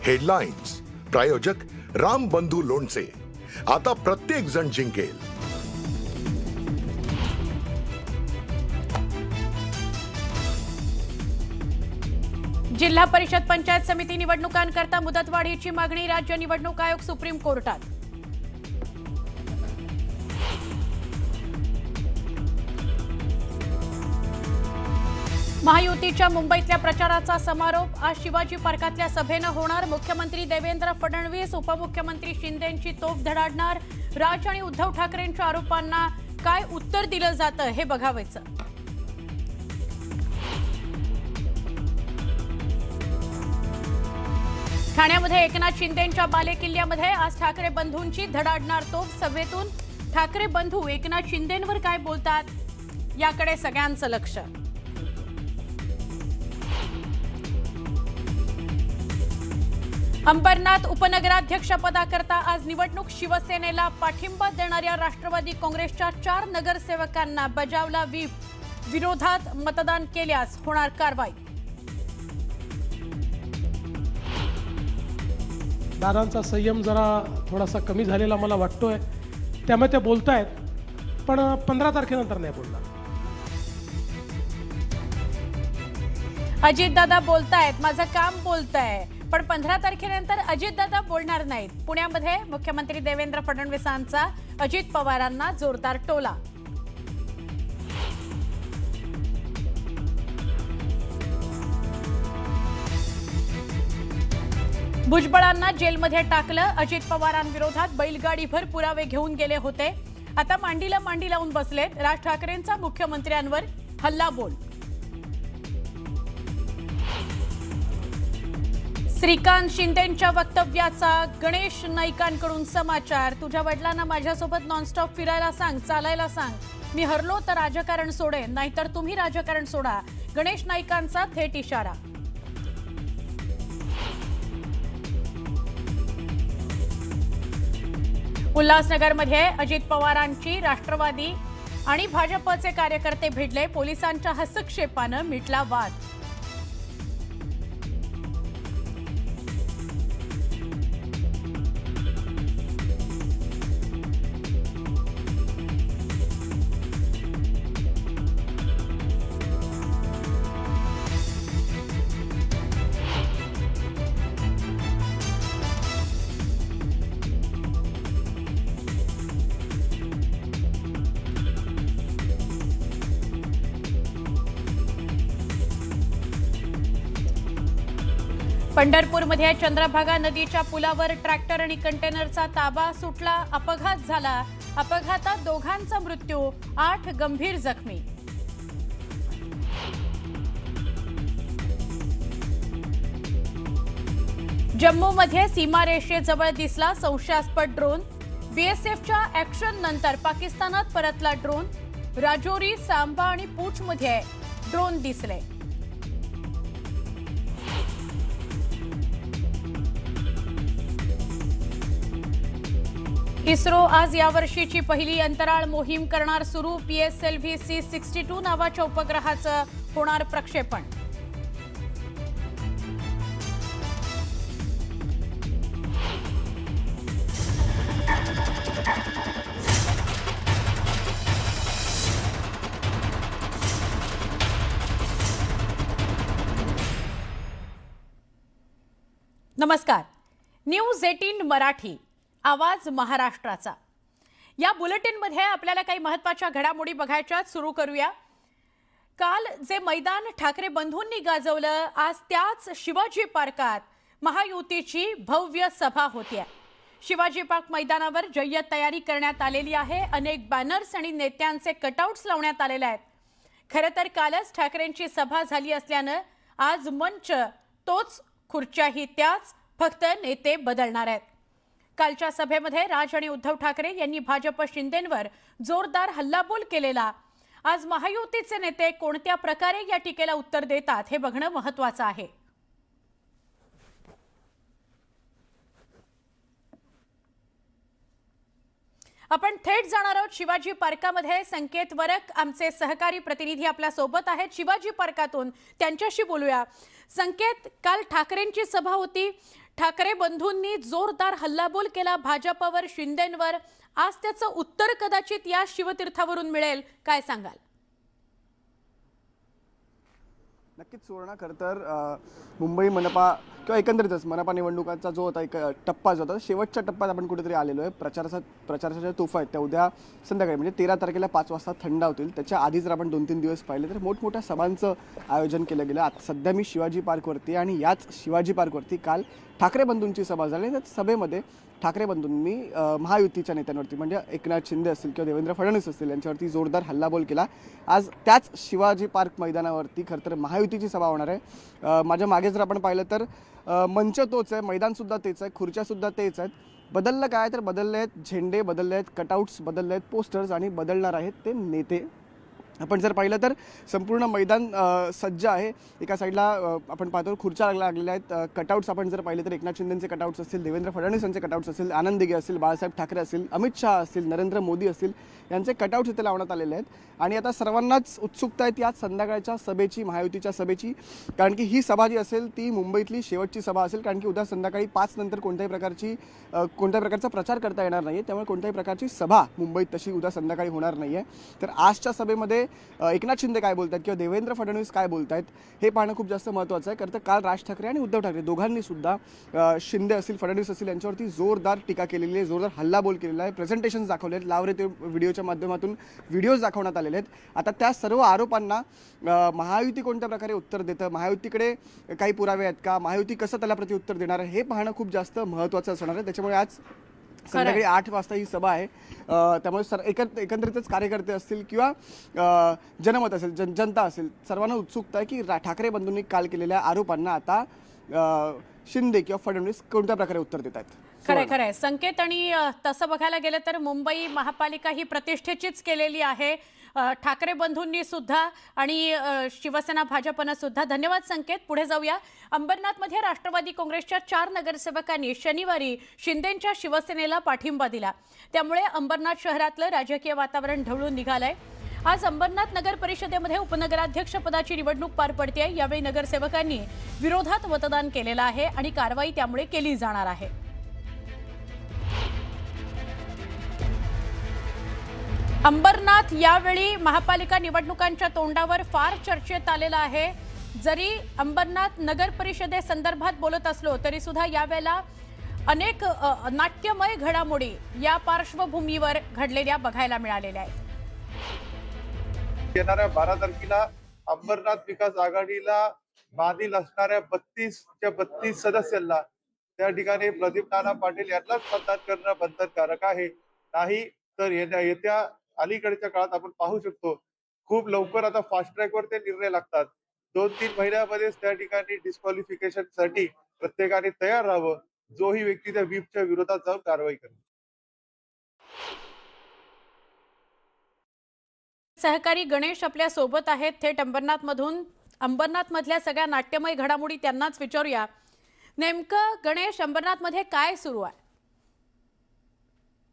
Headlines प्रायोजक राम बंधू लोणचे. आता प्रत्येक जण जिंकेल. जिल्हा परिषद पंचायत समिती निवडणुकांकरता मुदतवाढीची मागणी. राज्य निवडणूक आयोग सुप्रीम कोर्टात. महायुतीच्या मुंबईतल्या प्रचाराचा समारोप आज शिवाजी पार्कातल्या सभेनं होणार. मुख्यमंत्री देवेंद्र फडणवीस, उपमुख्यमंत्री शिंदेंची तोफ धडाडणार. राज आणि उद्धव ठाकरेंच्या आरोपांना काय उत्तर दिलं जातं हे बघावायचं. ठाण्यामध्ये एकनाथ शिंदेंच्या बालेकिल्ल्यामध्ये आज ठाकरे बंधूंची धडाडणार तोफ. सभेतून ठाकरे बंधू एकनाथ शिंदेंवर काय बोलतात याकडे सगळ्यांचं लक्ष. अंबरनाथ उपनगराध्यक्षपदाकरता आज निवडणूक. शिवसेनेला पाठिंबा देणाऱ्या राष्ट्रवादी काँग्रेसच्या 4 नगरसेवकांना बजावला व्हीप. विरोधात मतदान केल्यास होणार कारवाई. दादांचा संयम जरा थोडासा कमी झालेला मला वाटतोय, त्यामुळे ते बोलतायत, पण 15 तारखेनंतर नाही बोलणार. अजितदादा बोलतायत, माझं काम बोलतंय, पण 15 तारखेनंतर अजितदादा बोलणार नाहीत. पुण्यामध्ये मुख्यमंत्री देवेंद्र फडणवीसांचा अजित पवारांना जोरदार टोला. भुजबळांना जेलमध्ये टाकलं. अजित पवारांविरोधात बैलगाडीभर पुरावे घेऊन गेले होते, आता मांडीला मांडी लावून बसलेत. राज ठाकरेंचा मुख्यमंत्र्यांवर हल्लाबोल. श्रीकांत शिंदेंच्या वक्तव्याचा गणेश नाईकांकडून समाचार. तुझ्या वडिलांना माझ्यासोबत नॉनस्टॉप फिरायला सांग, चालायला सांग. मी हरलो तर राजकारण सोडेन, नाहीतर तुम्ही राजकारण सोडा. गणेश नाईकांचा थेट इशारा. उल्हासनगरमध्ये अजित पवारांची राष्ट्रवादी आणि भाजपचे कार्यकर्ते भिडले. पोलिसांच्या हस्तक्षेपानं मिटला वाद. पंढरपूरमध्ये चंद्रभागा नदीच्या पुलावर ट्रॅक्टर आणि कंटेनरचा ताबा सुटला. अपघात झाला. अपघातात दोघांचा मृत्यू, 8 गंभीर जखमी. जम्मूमध्ये सीमारेषेजवळ दिसला संशयास्पद ड्रोन. बीएसएफच्या ऍक्शन नंतर पाकिस्तानात परतला ड्रोन. राजौरी, सांबा आणि पूंछमध्ये ड्रोन दिसले. इस्रो आज यावर्षीची पहिली अंतराळ मोहीम करणार सुरू. PSLV C62 नावाच्या उपग्रहाचं होणार प्रक्षेपण. नमस्कार. न्यूज 18 मराठी, आवाज महाराष्ट्राचा. या बुलेटिनमध्ये आपल्याला काही महत्त्वाच्या घडामोडी बघायच्या. सुरू करूया. काल जे मैदान ठाकरे बंधूंनी गाजवलं, आज त्याच शिवाजी पार्कात महायुतीची भव्य सभा होतीये. शिवाजी पार्क मैदानावर जय्यत तयारी करण्यात आलेली आहे. अनेक बॅनर्स आणि नेत्यांचे कटआउट्स लावण्यात आलेले आहेत. खरं तर कालच ठाकरेंची सभा झाली असल्यानं आज मंच तोच, खुर्च्याही त्याच, फक्त नेते बदलणार आहेत. कालच्या सभेमध्ये राज आणि उद्धव ठाकरे यांनी भाजप शिंदेंवर जोरदार हल्लाबोल केलेला. आज महायुतीचे नेते कोणत्या प्रकारे या टीकेला उत्तर देतात हे बघणं महत्त्वाचं आहे. आपण थेट जाणार आहोत शिवाजी पार्कामध्ये. संकेत वरक आमचे सहकारी प्रतिनिधी आपल्या सोबत आहेत शिवाजी पार्कातून, त्यांच्याशी बोलूया. संकेत, काल ठाकरेंची सभा होती. ठाकरे बंधूंनी जोरदार हल्लाबोल केला भाजपवर, शिंदेंवर. आज त्याचं उत्तर कदाचित या शिवतीर्थावरून मिळेल, काय सांगाल? नक्कीच सुवर्णा, खरं तर मुंबई मनपा किंवा एकंदरीतच मनपा निवडणुकांचा जो होता एक टप्पा जो होता, शेवटच्या टप्प्यात आपण कुठेतरी आलेलो आहे. प्रचाराच्या ज्या तोफा आहेत त्या उद्या संध्याकाळी म्हणजे 13 तारखेला 5 वाजता थंड होतील. त्याच्या आधी जर आपण 2-3 दिवस पाहिले तर मोठमोठ्या सभांचं आयोजन केलं गेलं. आता सध्या मी शिवाजी पार्कवरती आणि याच शिवाजी पार्कवरती काल ठाकरे बंधूंची सभा झाली. त्या सभेमध्ये ठाकरे बंधूंनी महायुतीच्या नेत्यांवरती म्हणजे एकनाथ शिंदे असतील किंवा देवेंद्र फडणवीस असतील यांच्यावरती जोरदार हल्लाबोल केला. आज त्याच शिवाजी पार्क मैदानावरती खरं तर महायुतीची सभा होणार आहे. माझ्या मागे जर आपण पाहिलं तर मंच तोच आहे, मैदानसुद्धा तेच आहे, खुर्च्यासुद्धा तेच आहेत. बदललं काय तर बदलले आहेत झेंडे, बदलले आहेत कटआउट्स, बदलले आहेत पोस्टर्स आणि बदलणार आहेत ते नेते. आपण जर पाहिलं तर संपूर्ण मैदान सज्ज आहे. एका साईडला आपण पाहतो खुर्च्या लागलेल्या आहेत. कटआउट्स आपण जर पाहिले तर एकनाथ शिंदेंचे कटआउट्स असतील, देवेंद्र फडणवीस यांचे कटआउट्स असतील, आनंद दिघे असतील, बाळासाहेब ठाकरे असतील, अमित शहा असतील, नरेंद्र मोदी असतील, यांचे कटआउट्स इथे लावण्यात आलेले आहेत. आणि आता सर्वांनाच उत्सुकता आहे याच संध्याकाळच्या सभेची, महायुतीच्या सभेची. कारण की ही सभा जी असेल ती मुंबईतली शेवटची सभा असेल. कारण की उद्या संध्याकाळी 5 नंतर कोणत्याही प्रकारचा प्रचार करता येणार नाही. त्यामुळे कोणत्याही प्रकारची सभा मुंबईत तशी उद्या संध्याकाळी होणार नाही आहे. तर आजच्या सभेमध्ये एकनाथ शिंदे काय बोलतात किंवा देवेंद्र फडणवीस काय बोलतायत हे पाहणं खूप जास्त महत्त्वाचं आहे. खरं तर काल राज ठाकरे आणि उद्धव ठाकरे दोघांनी सुद्धा शिंदे असतील, फडणवीस असतील यांच्यावरती जोरदार टीका केलेली आहे, जोरदार हल्लाबोल केलेला आहे. प्रेझेंटेशन्स दाखवले आहेत, लावरे ते व्हिडिओच्या माध्यमातून व्हिडिओज दाखवण्यात आलेले आहेत. आता त्या सर्व आरोपांना महायुती कोणत्या प्रकारे उत्तर देतं, महायुतीकडे काही पुरावे आहेत का, महायुती कसं त्याला प्रत्युत्तर देणार आहे हे पाहणं खूप जास्त महत्त्वाचं असणार आहे. त्याच्यामुळे आज संध्याकाळी 8 वाजता ही सभा आहे. त्यामुळे एकंदरीतच कार्यकर्ते असतील किंवा जनमत असेल, जनता असेल, सर्वांना उत्सुकता आहे की ठाकरे बंधूंनी काल केलेल्या आरोपांना आता शिंदे किंवा फडणवीस कोणत्या प्रकारे उत्तर देत आहेत. खरंय संकेत. आणि तसं बघायला गेलं तर मुंबई महापालिका ही प्रतिष्ठेचीच केलेली आहे, ठाकरे बंधूंनी सुद्धा आणि शिवसेना भाजपनं सुद्धा. धन्यवाद संकेत. पुढे जाऊया. अंबरनाथमध्ये राष्ट्रवादी काँग्रेसच्या 4 नगरसेवकांनी शनिवारी शिंदेंच्या शिवसेनेला पाठिंबा दिला. त्यामुळे अंबरनाथ शहरातलं राजकीय वातावरण ढवळून निघालंय. आज अंबरनाथ नगर परिषदेमध्ये उपनगराध्यक्ष पदाची निवडणूक पार पडते. यावेळी नगरसेवकांनी विरोधात मतदान केलेलं आहे आणि कारवाई त्यामुळे केली जाणार आहे. अंबरनाथ यावेळी महापालिका निवडणुकांच्या तोंडावर फार चर्चेत आलेला आहे. जरी अंबरनाथ नगर परिषदेसंदर्भात बोलत असलो तरी सुद्धा यावेळेला अनेक नाट्यमय घडामोडी या पार्श्वभूमीवर घडलेल्या बघायला मिळालेल्या आहेत. येणाऱ्या 12 तारखेला अंबरनाथ विकास आघाडीला बांधील असणाऱ्या 32 सदस्यांना त्या ठिकाणी प्रदीप नाना पाटील यांनाच मतदान करणं बंधनकारक आहे. नाही तर येत्या अलीकडच्या काळात आपण पाहू शकतो खूप लवकर आता फास्ट ट्रॅकवर ते निर्णय लागतात. 2-3 महिन्यामध्येच त्या ठिकाणी डिस्क्वालिफिकेशन साठी प्रत्येकाने तयार राहावं. जोही व्यक्ती त्या व्हीपच्या विरोधात जाऊन कारवाई करेल. सहकारी गणेश आपल्या सोबत आहेत थेट अंबरनाथमधून. अंबरनाथमधल्या सगळ्या नाट्यमय घडामोडी त्यांनाच विचारूया. नेमकं गणेश, अंबरनाथमध्ये काय सुरू आहे?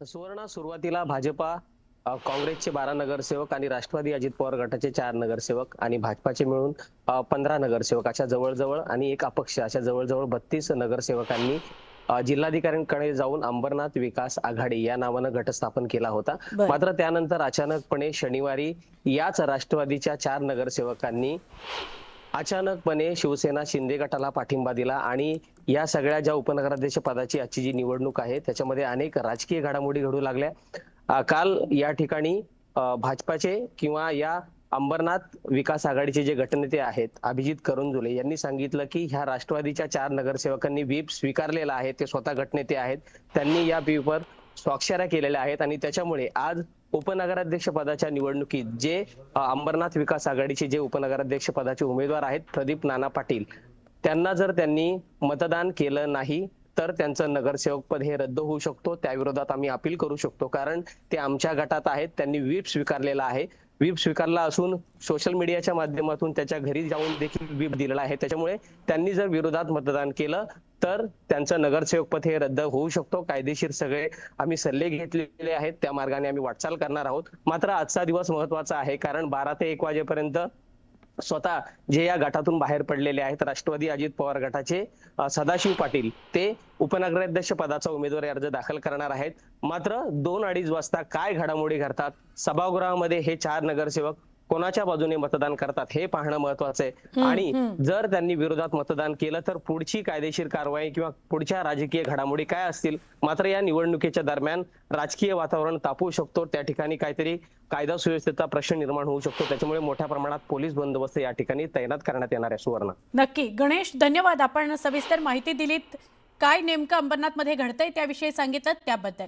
सुवर्ण, सुरुवातीला भाजपा काँग्रेसचे 12 नगरसेवक आणि राष्ट्रवादी अजित पवार गटाचे 4 नगरसेवक आणि भाजपाचे मिळून 15 नगरसेवक अशा जवळजवळ आणि एक अपक्ष अशा जवळजवळ 32 नगरसेवकांनी जिल्हाधिकाऱ्यांकडे जाऊन अंबरनाथ विकास आघाडी या नावानं गट स्थापन केला होता. मात्र त्यानंतर अचानकपणे शनिवारी याच राष्ट्रवादीच्या 4 नगरसेवकांनी अचानकपणे शिवसेना शिंदे गटाला पाठिंबा दिला आणि या सगळ्या ज्या उपनगराध्यक्ष पदाची आजची जी निवडणूक आहे त्याच्यामध्ये अनेक राजकीय घडामोडी घडू लागल्या. काल या ठिकाणी भाजपाचे किंवा या अंबरनाथ विकास आघाडीचे जे गटनेते आहेत अभिजित करंजुले यांनी सांगितलं की ह्या राष्ट्रवादीच्या 4 नगरसेवकांनी व्हीप स्वीकारलेला आहे. ते स्वतः गटनेते आहेत, त्यांनी या व्हीपवर स्वाक्षऱ्या केलेल्या आहेत आणि त्याच्यामुळे आज उपनगराध्यक्ष पदाच्या निवडणुकीत जे अंबरनाथ विकास आघाडीचे जे उपनगराध्यक्ष पदाचे उमेदवार आहेत प्रदीप नाना पाटील, त्यांना जर त्यांनी मतदान केलं नाही तर त्यांचं नगरसेवक पद हे रद्द होऊ शकतो. त्याविरोधात आम्ही अपील करू शकतो कारण ते आमच्या गटात आहेत, त्यांनी व्हीप स्वीकारलेला आहे. व्हीप स्वीकारला असून सोशल मीडियाच्या माध्यमातून त्याच्या घरी जाऊन देखील व्हीप दिलेला आहे. त्याच्यामुळे त्यांनी जर विरोधात मतदान केलं तर त्यांचं नगरसेवक पद हे रद्द होऊ शकतो. कायदेशीर सगळे आम्ही सल्ले घेतलेले आहेत, त्या मार्गाने आम्ही वाटचाल करणार आहोत. मात्र आजचा दिवस महत्वाचा आहे, कारण 12 ते 1 वाजेपर्यंत स्वतः जे या गटातून बाहेर पडलेले आहेत राष्ट्रवादी अजित पवार गटाचे सदाशिव पाटील, ते उपनगराध्यक्ष पदाचा उमेदवारी अर्ज दाखल करणार आहेत. मात्र 2-2:30 वाजता काय घडामोडी घडतात, सभागृहामध्ये हे 4 नगरसेवक कोणाच्या बाजूने मतदान करतात हे पाहणं महत्वाचं आहे. आणि जर त्यांनी विरोधात मतदान केलं तर पुढची कायदेशीर कारवाई किंवा पुढच्या राजकीय घडामोडी काय असतील. मात्र या निवडणुकीच्या दरम्यान राजकीय वातावरण तापवू शकतो, त्या ठिकाणी काहीतरी कायदा सुव्यवस्थेचा प्रश्न निर्माण होऊ शकतो. त्याच्यामुळे मोठ्या प्रमाणात पोलीस बंदोबस्त या ठिकाणी तैनात करण्यात येणार आहे. सुवर्ण, नक्की गणेश, धन्यवाद. आपण सविस्तर माहिती दिलीत. काय नेमकं अंबरनाथमध्ये घडतंय त्याविषयी सांगितलं त्याबद्दल.